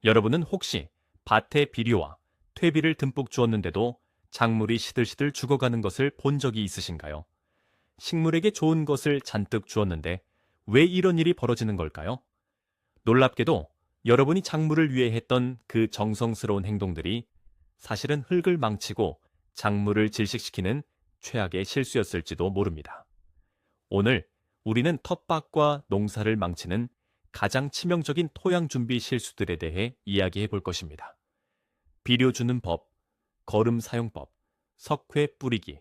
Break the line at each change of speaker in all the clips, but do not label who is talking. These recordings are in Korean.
여러분은 혹시 밭에 비료와 퇴비를 듬뿍 주었는데도 작물이 시들시들 죽어가는 것을 본 적이 있으신가요? 식물에게 좋은 것을 잔뜩 주었는데 왜 이런 일이 벌어지는 걸까요? 놀랍게도 여러분이 작물을 위해 했던 그 정성스러운 행동들이 사실은 흙을 망치고 작물을 질식시키는 최악의 실수였을지도 모릅니다. 오늘 우리는 텃밭과 농사를 망치는 가장 치명적인 토양 준비 실수들에 대해 이야기해 볼 것입니다. 비료 주는 법, 거름 사용법, 석회 뿌리기,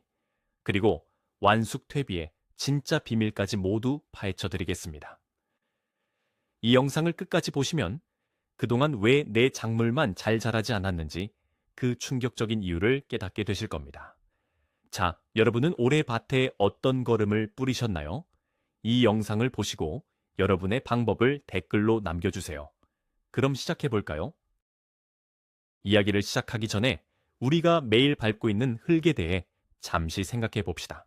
그리고 완숙 퇴비의 진짜 비밀까지 모두 파헤쳐 드리겠습니다. 이 영상을 끝까지 보시면 그동안 왜 내 작물만 잘 자라지 않았는지 그 충격적인 이유를 깨닫게 되실 겁니다. 자, 여러분은 올해 밭에 어떤 거름을 뿌리셨나요? 이 영상을 보시고 여러분의 방법을 댓글로 남겨주세요. 그럼 시작해 볼까요? 이야기를 시작하기 전에 우리가 매일 밟고 있는 흙에 대해 잠시 생각해 봅시다.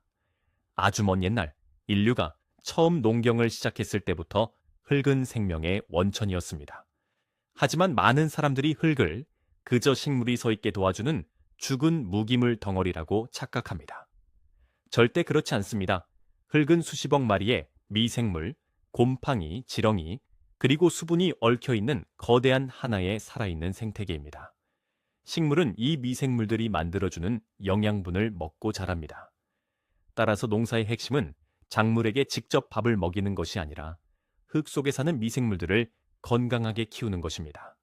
아주 먼 옛날, 인류가 처음 농경을 시작했을 때부터 흙은 생명의 원천이었습니다. 하지만 많은 사람들이 흙을 그저 식물이 서 있게 도와주는 죽은 무기물 덩어리라고 착각합니다. 절대 그렇지 않습니다. 흙은 수십억 마리의 미생물, 곰팡이, 지렁이, 그리고 수분이 얽혀 있는 거대한 하나의 살아있는 생태계입니다. 식물은 이 미생물들이 만들어주는 영양분을 먹고 자랍니다. 따라서 농사의 핵심은 작물에게 직접 밥을 먹이는 것이 아니라 흙 속에 사는 미생물들을 건강하게 키우는 것입니다.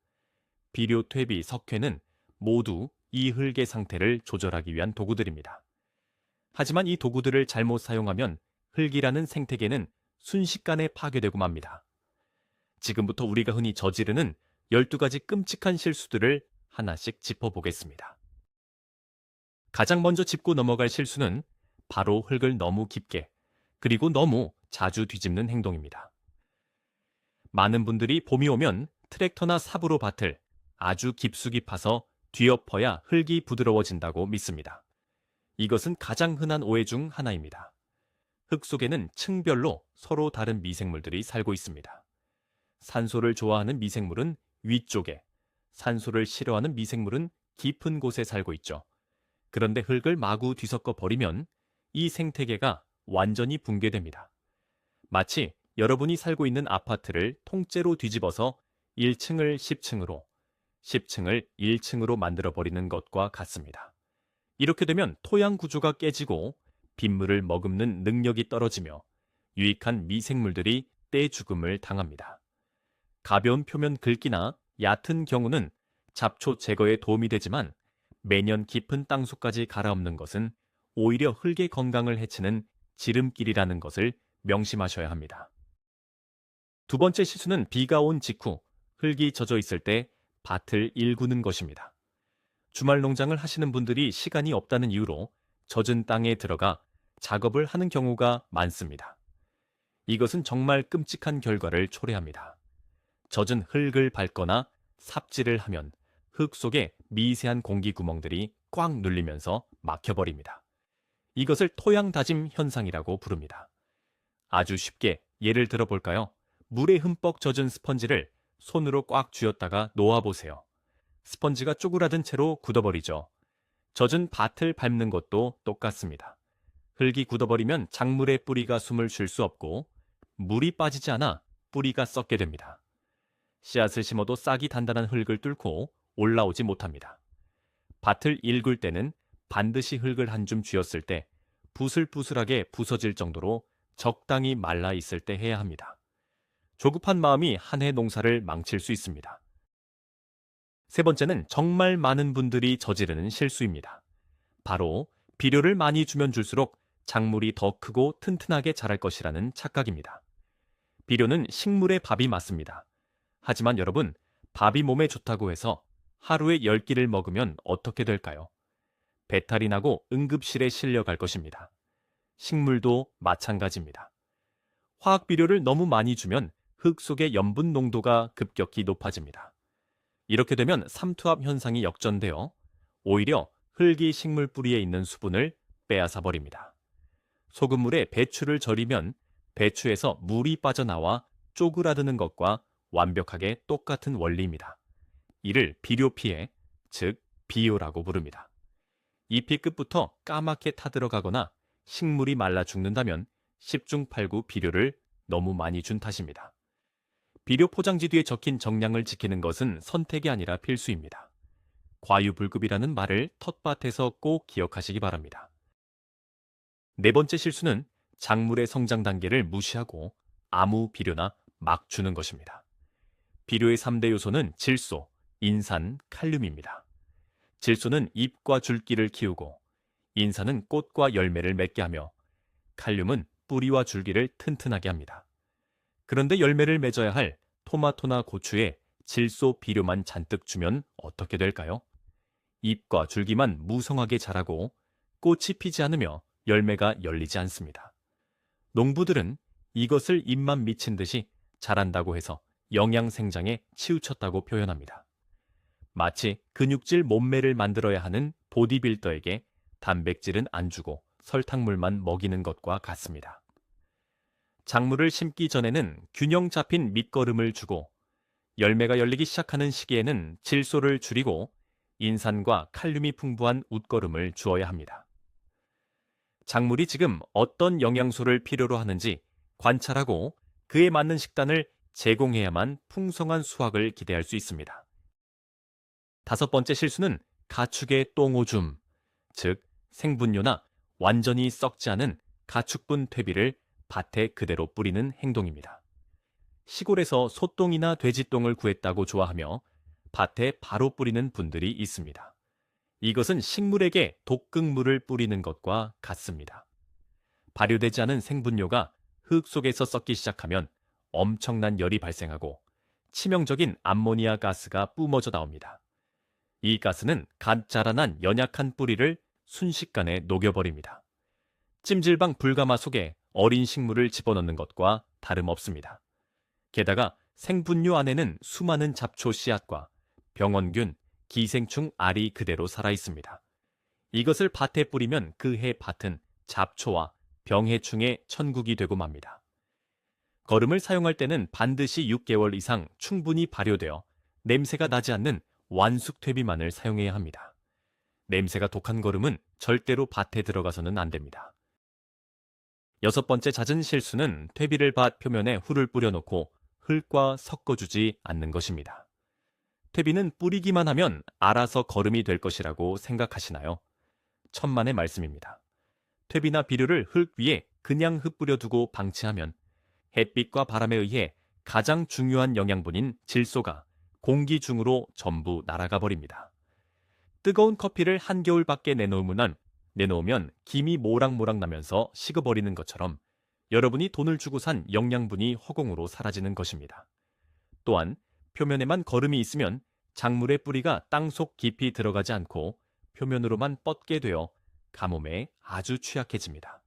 비료, 퇴비, 석회는 모두 이 흙의 상태를 조절하기 위한 도구들입니다. 하지만 이 도구들을 잘못 사용하면 흙이라는 생태계는 순식간에 파괴되고 맙니다. 지금부터 우리가 흔히 저지르는 12가지 끔찍한 실수들을 하나씩 짚어보겠습니다. 가장 먼저 짚고 넘어갈 실수는 바로 흙을 너무 깊게, 그리고 너무 자주 뒤집는 행동입니다. 많은 분들이 봄이 오면 트랙터나 삽으로 밭을 아주 깊숙이 파서 뒤엎어야 흙이 부드러워진다고 믿습니다. 이것은 가장 흔한 오해 중 하나입니다. 흙 속에는 층별로 서로 다른 미생물들이 살고 있습니다. 산소를 좋아하는 미생물은 위쪽에, 산소를 싫어하는 미생물은 깊은 곳에 살고 있죠. 그런데 흙을 마구 뒤섞어 버리면 이 생태계가 완전히 붕괴됩니다. 마치 여러분이 살고 있는 아파트를 통째로 뒤집어서 1층을 10층으로, 10층을 1층으로 만들어버리는 것과 같습니다. 이렇게 되면 토양 구조가 깨지고 빗물을 머금는 능력이 떨어지며 유익한 미생물들이 떼죽음을 당합니다. 가벼운 표면 긁기나 얕은 경우는 잡초 제거에 도움이 되지만 매년 깊은 땅속까지 갈아엎는 것은 오히려 흙의 건강을 해치는 지름길이라는 것을 명심하셔야 합니다. 두 번째 실수는 비가 온 직후 흙이 젖어 있을 때 밭을 일구는 것입니다. 주말 농장을 하시는 분들이 시간이 없다는 이유로 젖은 땅에 들어가 작업을 하는 경우가 많습니다. 이것은 정말 끔찍한 결과를 초래합니다. 젖은 흙을 밟거나 삽질을 하면 흙 속에 미세한 공기 구멍들이 꽉 눌리면서 막혀버립니다. 이것을 토양 다짐 현상이라고 부릅니다. 아주 쉽게 예를 들어 볼까요? 물에 흠뻑 젖은 스펀지를 손으로 꽉 쥐었다가 놓아보세요. 스펀지가 쪼그라든 채로 굳어버리죠. 젖은 밭을 밟는 것도 똑같습니다. 흙이 굳어버리면 작물의 뿌리가 숨을 쉴 수 없고 물이 빠지지 않아 뿌리가 썩게 됩니다. 씨앗을 심어도 싹이 단단한 흙을 뚫고 올라오지 못합니다. 밭을 일굴 때는 반드시 흙을 한 줌 쥐었을 때 부슬부슬하게 부서질 정도로 적당히 말라 있을 때 해야 합니다. 조급한 마음이 한 해 농사를 망칠 수 있습니다. 세 번째는 정말 많은 분들이 저지르는 실수입니다. 바로 비료를 많이 주면 줄수록 작물이 더 크고 튼튼하게 자랄 것이라는 착각입니다. 비료는 식물의 밥이 맞습니다. 하지만 여러분, 밥이 몸에 좋다고 해서 하루에 10끼를 먹으면 어떻게 될까요? 배탈이 나고 응급실에 실려갈 것입니다. 식물도 마찬가지입니다. 화학 비료를 너무 많이 주면 흙 속의 염분 농도가 급격히 높아집니다. 이렇게 되면 삼투압 현상이 역전되어 오히려 흙이 식물 뿌리에 있는 수분을 빼앗아 버립니다. 소금물에 배추를 절이면 배추에서 물이 빠져나와 쪼그라드는 것과 완벽하게 똑같은 원리입니다. 이를 비료 피해, 즉 비효라고 부릅니다. 잎이 끝부터 까맣게 타들어가거나 식물이 말라 죽는다면 10중 8구 비료를 너무 많이 준 탓입니다. 비료 포장지 뒤에 적힌 정량을 지키는 것은 선택이 아니라 필수입니다. 과유불급이라는 말을 텃밭에서 꼭 기억하시기 바랍니다. 네 번째 실수는 작물의 성장 단계를 무시하고 아무 비료나 막 주는 것입니다. 비료의 3대 요소는 질소, 인산, 칼륨입니다. 질소는 잎과 줄기를 키우고, 인산은 꽃과 열매를 맺게 하며, 칼륨은 뿌리와 줄기를 튼튼하게 합니다. 그런데 열매를 맺어야 할 토마토나 고추에 질소 비료만 잔뜩 주면 어떻게 될까요? 잎과 줄기만 무성하게 자라고 꽃이 피지 않으며 열매가 열리지 않습니다. 농부들은 이것을 잎만 미친 듯이 자란다고 해서 영양 생장에 치우쳤다고 표현합니다. 마치 근육질 몸매를 만들어야 하는 보디빌더에게 단백질은 안 주고 설탕물만 먹이는 것과 같습니다. 작물을 심기 전에는 균형 잡힌 밑거름을 주고 열매가 열리기 시작하는 시기에는 질소를 줄이고 인산과 칼륨이 풍부한 웃거름을 주어야 합니다. 작물이 지금 어떤 영양소를 필요로 하는지 관찰하고 그에 맞는 식단을 제공해야만 풍성한 수확을 기대할 수 있습니다. 다섯 번째 실수는 가축의 똥오줌, 즉 생분뇨나 완전히 썩지 않은 가축분 퇴비를 밭에 그대로 뿌리는 행동입니다. 시골에서 소똥이나 돼지똥을 구했다고 좋아하며 밭에 바로 뿌리는 분들이 있습니다. 이것은 식물에게 독극물을 뿌리는 것과 같습니다. 발효되지 않은 생분뇨가 흙 속에서 썩기 시작하면 엄청난 열이 발생하고 치명적인 암모니아 가스가 뿜어져 나옵니다. 이 가스는 갓 자라난 연약한 뿌리를 순식간에 녹여버립니다. 찜질방 불가마 속에 어린 식물을 집어넣는 것과 다름없습니다. 게다가 생분뇨 안에는 수많은 잡초 씨앗과 병원균, 기생충 알이 그대로 살아있습니다. 이것을 밭에 뿌리면 그 해 밭은 잡초와 병해충의 천국이 되고 맙니다. 거름을 사용할 때는 반드시 6개월 이상 충분히 발효되어 냄새가 나지 않는 완숙 퇴비만을 사용해야 합니다. 냄새가 독한 거름은 절대로 밭에 들어가서는 안 됩니다. 여섯 번째 잦은 실수는 퇴비를 밭 표면에 흙을 뿌려놓고 흙과 섞어주지 않는 것입니다. 퇴비는 뿌리기만 하면 알아서 거름이 될 것이라고 생각하시나요? 천만의 말씀입니다. 퇴비나 비료를 흙 위에 그냥 흩뿌려두고 방치하면 햇빛과 바람에 의해 가장 중요한 영양분인 질소가 공기 중으로 전부 날아가 버립니다. 뜨거운 커피를 한겨울 밖에 내놓으면 김이 모락모락 나면서 식어버리는 것처럼 여러분이 돈을 주고 산 영양분이 허공으로 사라지는 것입니다. 또한 표면에만 거름이 있으면 작물의 뿌리가 땅속 깊이 들어가지 않고 표면으로만 뻗게 되어 가뭄에 아주 취약해집니다.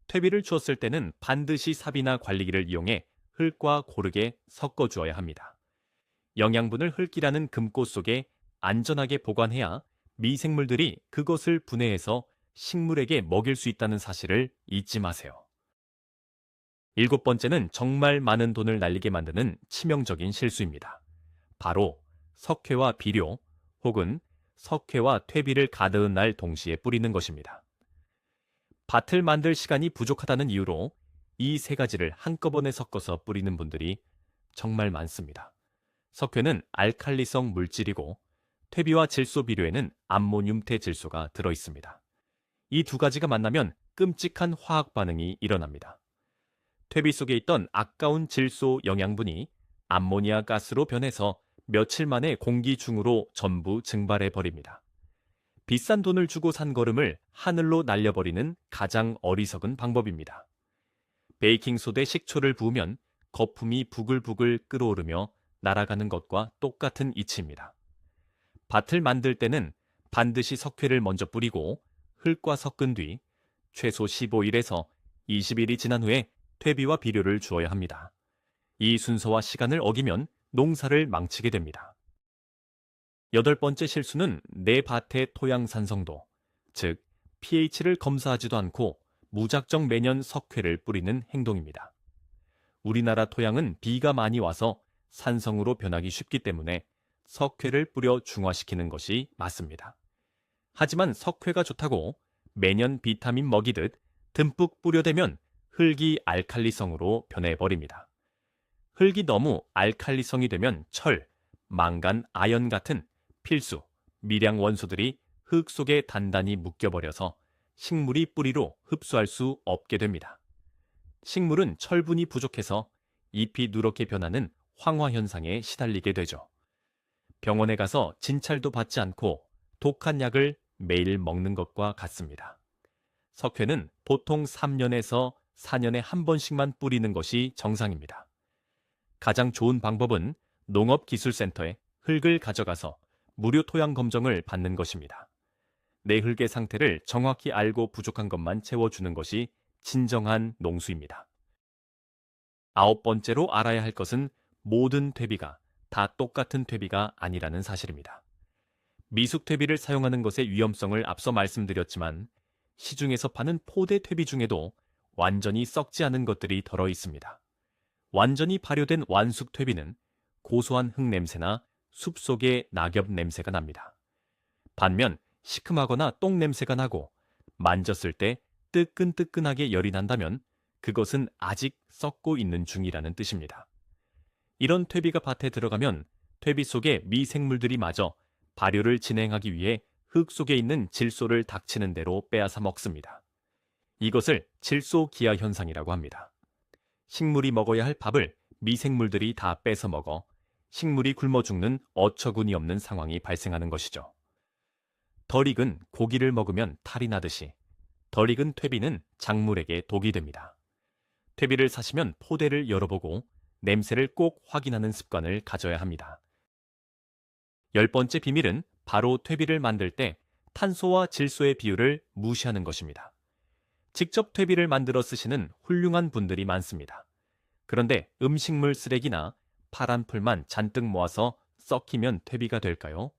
퇴비를 주었을 때는 반드시 삽이나 관리기를 이용해 흙과 고르게 섞어주어야 합니다. 영양분을 흙이라는 금꽃 속에 안전하게 보관해야 미생물들이 그것을 분해해서 식물에게 먹일 수 있다는 사실을 잊지 마세요. 일곱 번째는 정말 많은 돈을 날리게 만드는 치명적인 실수입니다. 바로 석회와 비료 혹은 석회와 퇴비를 가득 날 동시에 뿌리는 것입니다. 밭을 만들 시간이 부족하다는 이유로 이 세 가지를 한꺼번에 섞어서 뿌리는 분들이 정말 많습니다. 석회는 알칼리성 물질이고 퇴비와 질소 비료에는 암모늄태 질소가 들어 있습니다. 이 두 가지가 만나면 끔찍한 화학 반응이 일어납니다. 퇴비 속에 있던 아까운 질소 영양분이 암모니아 가스로 변해서 며칠 만에 공기 중으로 전부 증발해 버립니다. 비싼 돈을 주고 산 거름을 하늘로 날려버리는 가장 어리석은 방법입니다. 베이킹소다에 식초를 부으면 거품이 부글부글 끓어오르며 날아가는 것과 똑같은 이치입니다. 밭을 만들 때는 반드시 석회를 먼저 뿌리고 흙과 섞은 뒤 최소 15일에서 20일이 지난 후에 퇴비와 비료를 주어야 합니다. 이 순서와 시간을 어기면 농사를 망치게 됩니다. 여덟 번째 실수는 내 밭의 토양 산성도, 즉 pH를 검사하지도 않고 무작정 매년 석회를 뿌리는 행동입니다. 우리나라 토양은 비가 많이 와서 산성으로 변하기 쉽기 때문에 석회를 뿌려 중화시키는 것이 맞습니다. 하지만 석회가 좋다고 매년 비타민 먹이듯 듬뿍 뿌려대면 흙이 알칼리성으로 변해버립니다. 흙이 너무 알칼리성이 되면 철, 망간, 아연 같은 필수, 미량 원소들이 흙 속에 단단히 묶여버려서 식물이 뿌리로 흡수할 수 없게 됩니다. 식물은 철분이 부족해서 잎이 누렇게 변하는 황화 현상에 시달리게 되죠. 병원에 가서 진찰도 받지 않고 독한 약을 매일 먹는 것과 같습니다. 석회는 보통 3년에서 4년에 한 번씩만 뿌리는 것이 정상입니다. 가장 좋은 방법은 농업기술센터에 흙을 가져가서 무료 토양 검정을 받는 것입니다. 내 흙의 상태를 정확히 알고 부족한 것만 채워주는 것이 진정한 농수입니다. 9번째로 알아야 할 것은 모든 퇴비가 다 똑같은 퇴비가 아니라는 사실입니다. 미숙 퇴비를 사용하는 것의 위험성을 앞서 말씀드렸지만 시중에서 파는 포대 퇴비 중에도 완전히 썩지 않은 것들이 덜어 있습니다. 완전히 발효된 완숙 퇴비는 고소한 흙 냄새나 숲속의 낙엽 냄새가 납니다. 반면 시큼하거나 똥 냄새가 나고 만졌을 때 뜨끈뜨끈하게 열이 난다면 그것은 아직 썩고 있는 중이라는 뜻입니다. 이런 퇴비가 밭에 들어가면 퇴비 속에 미생물들이 마저 발효를 진행하기 위해 흙 속에 있는 질소를 닥치는 대로 빼앗아 먹습니다. 이것을 질소 기화 현상이라고 합니다. 식물이 먹어야 할 밥을 미생물들이 다 뺏어 먹어 식물이 굶어 죽는 어처구니 없는 상황이 발생하는 것이죠. 덜 익은 고기를 먹으면 탈이 나듯이 덜 익은 퇴비는 작물에게 독이 됩니다. 퇴비를 사시면 포대를 열어보고 냄새를 꼭 확인하는 습관을 가져야 합니다. 10번째 비밀은 바로 퇴비를 만들 때 탄소와 질소의 비율을 무시하는 것입니다. 직접 퇴비를 만들어 쓰시는 훌륭한 분들이 많습니다. 그런데 음식물 쓰레기나 파란 풀만 잔뜩 모아서 썩히면 퇴비가 될까요?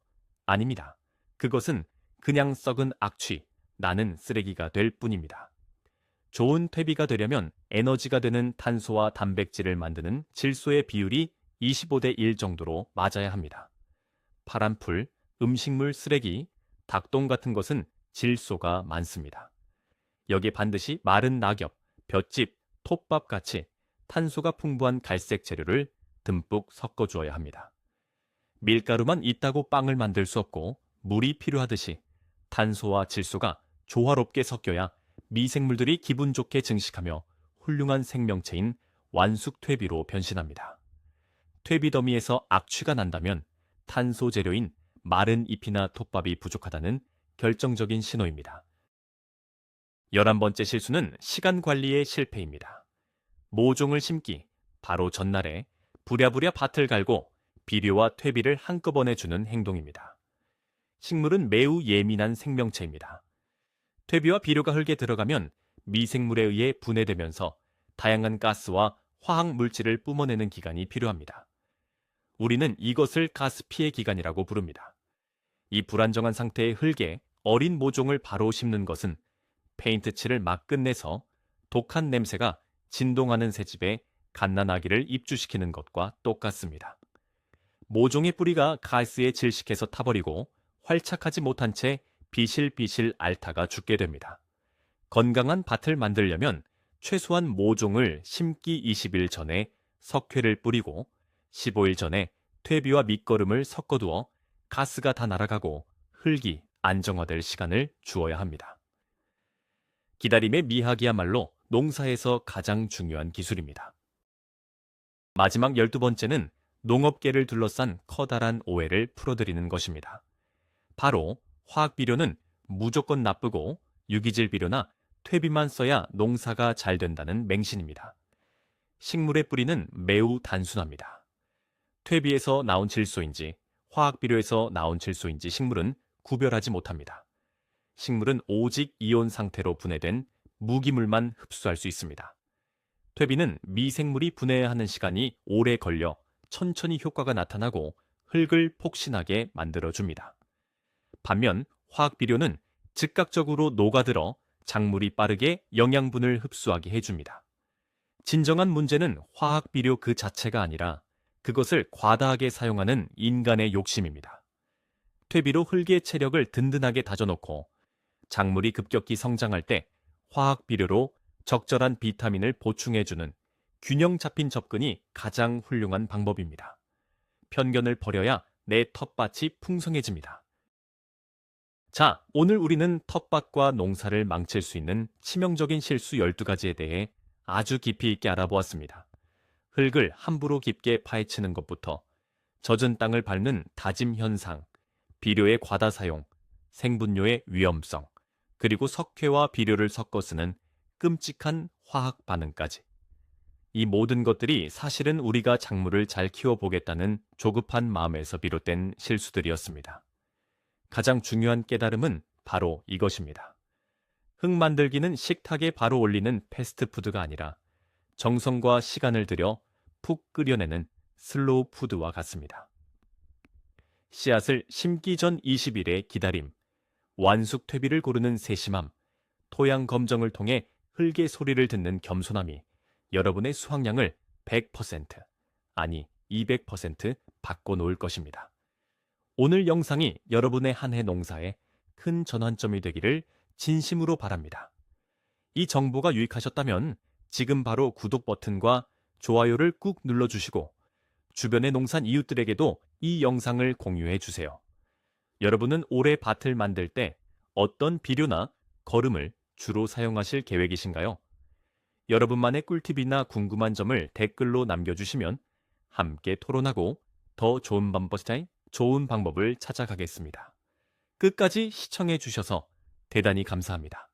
아닙니다. 그것은 그냥 썩은 악취, 나는 쓰레기가 될 뿐입니다. 좋은 퇴비가 되려면 에너지가 되는 탄소와 단백질을 만드는 질소의 비율이 25대 1 정도로 맞아야 합니다. 파란 풀, 음식물 쓰레기, 닭똥 같은 것은 질소가 많습니다. 여기에 반드시 마른 낙엽, 볏짚, 톱밥 같이 탄소가 풍부한 갈색 재료를 듬뿍 섞어주어야 합니다. 밀가루만 있다고 빵을 만들 수 없고 물이 필요하듯이 탄소와 질소가 조화롭게 섞여야 미생물들이 기분 좋게 증식하며 훌륭한 생명체인 완숙 퇴비로 변신합니다. 퇴비 더미에서 악취가 난다면 탄소 재료인 마른 잎이나 톱밥이 부족하다는 결정적인 신호입니다. 11번째 실수는 시간 관리의 실패입니다. 모종을 심기 바로 전날에 부랴부랴 밭을 갈고 비료와 퇴비를 한꺼번에 주는 행동입니다. 식물은 매우 예민한 생명체입니다. 퇴비와 비료가 흙에 들어가면 미생물에 의해 분해되면서 다양한 가스와 화학 물질을 뿜어내는 기간이 필요합니다. 우리는 이것을 가스 피해 기간이라고 부릅니다. 이 불안정한 상태의 흙에 어린 모종을 바로 심는 것은 페인트 칠을 막 끝내서 독한 냄새가 진동하는 새집에 갓난아기를 입주시키는 것과 똑같습니다. 모종의 뿌리가 가스에 질식해서 타버리고 활착하지 못한 채 비실비실 앓다가 죽게 됩니다. 건강한 밭을 만들려면 최소한 모종을 심기 20일 전에 석회를 뿌리고 15일 전에 퇴비와 밑거름을 섞어두어 가스가 다 날아가고 흙이 안정화될 시간을 주어야 합니다. 기다림의 미학이야말로 농사에서 가장 중요한 기술입니다. 마지막 12번째는 농업계를 둘러싼 커다란 오해를 풀어드리는 것입니다. 바로 화학비료는 무조건 나쁘고 유기질 비료나 퇴비만 써야 농사가 잘 된다는 맹신입니다. 식물의 뿌리는 매우 단순합니다. 퇴비에서 나온 질소인지 화학비료에서 나온 질소인지 식물은 구별하지 못합니다. 식물은 오직 이온 상태로 분해된 무기물만 흡수할 수 있습니다. 퇴비는 미생물이 분해해야 하는 시간이 오래 걸려 천천히 효과가 나타나고 흙을 폭신하게 만들어줍니다. 반면 화학비료는 즉각적으로 녹아들어 작물이 빠르게 영양분을 흡수하게 해줍니다. 진정한 문제는 화학비료 그 자체가 아니라 그것을 과다하게 사용하는 인간의 욕심입니다. 퇴비로 흙의 체력을 든든하게 다져놓고 작물이 급격히 성장할 때 화학 비료로 적절한 비타민을 보충해주는 균형 잡힌 접근이 가장 훌륭한 방법입니다. 편견을 버려야 내 텃밭이 풍성해집니다. 자, 오늘 우리는 텃밭과 농사를 망칠 수 있는 치명적인 실수 12가지에 대해 아주 깊이 있게 알아보았습니다. 흙을 함부로 깊게 파헤치는 것부터 젖은 땅을 밟는 다짐 현상, 비료의 과다 사용, 생분뇨의 위험성, 그리고 석회와 비료를 섞어 쓰는 끔찍한 화학 반응까지. 이 모든 것들이 사실은 우리가 작물을 잘 키워보겠다는 조급한 마음에서 비롯된 실수들이었습니다. 가장 중요한 깨달음은 바로 이것입니다. 흙 만들기는 식탁에 바로 올리는 패스트푸드가 아니라 정성과 시간을 들여 푹 끓여내는 슬로우 푸드와 같습니다. 씨앗을 심기 전 20일의 기다림, 완숙 퇴비를 고르는 세심함, 토양 검정을 통해 흙의 소리를 듣는 겸손함이 여러분의 수확량을 100%, 아니 200% 바꿔놓을 것입니다. 오늘 영상이 여러분의 한 해 농사에 큰 전환점이 되기를 진심으로 바랍니다. 이 정보가 유익하셨다면 지금 바로 구독 버튼과 좋아요를 꾹 눌러주시고 주변의 농산 이웃들에게도 이 영상을 공유해 주세요. 여러분은 올해 밭을 만들 때 어떤 비료나 거름을 주로 사용하실 계획이신가요? 여러분만의 꿀팁이나 궁금한 점을 댓글로 남겨주시면 함께 토론하고 더 좋은 방법을 찾아가겠습니다. 끝까지 시청해 주셔서 대단히 감사합니다.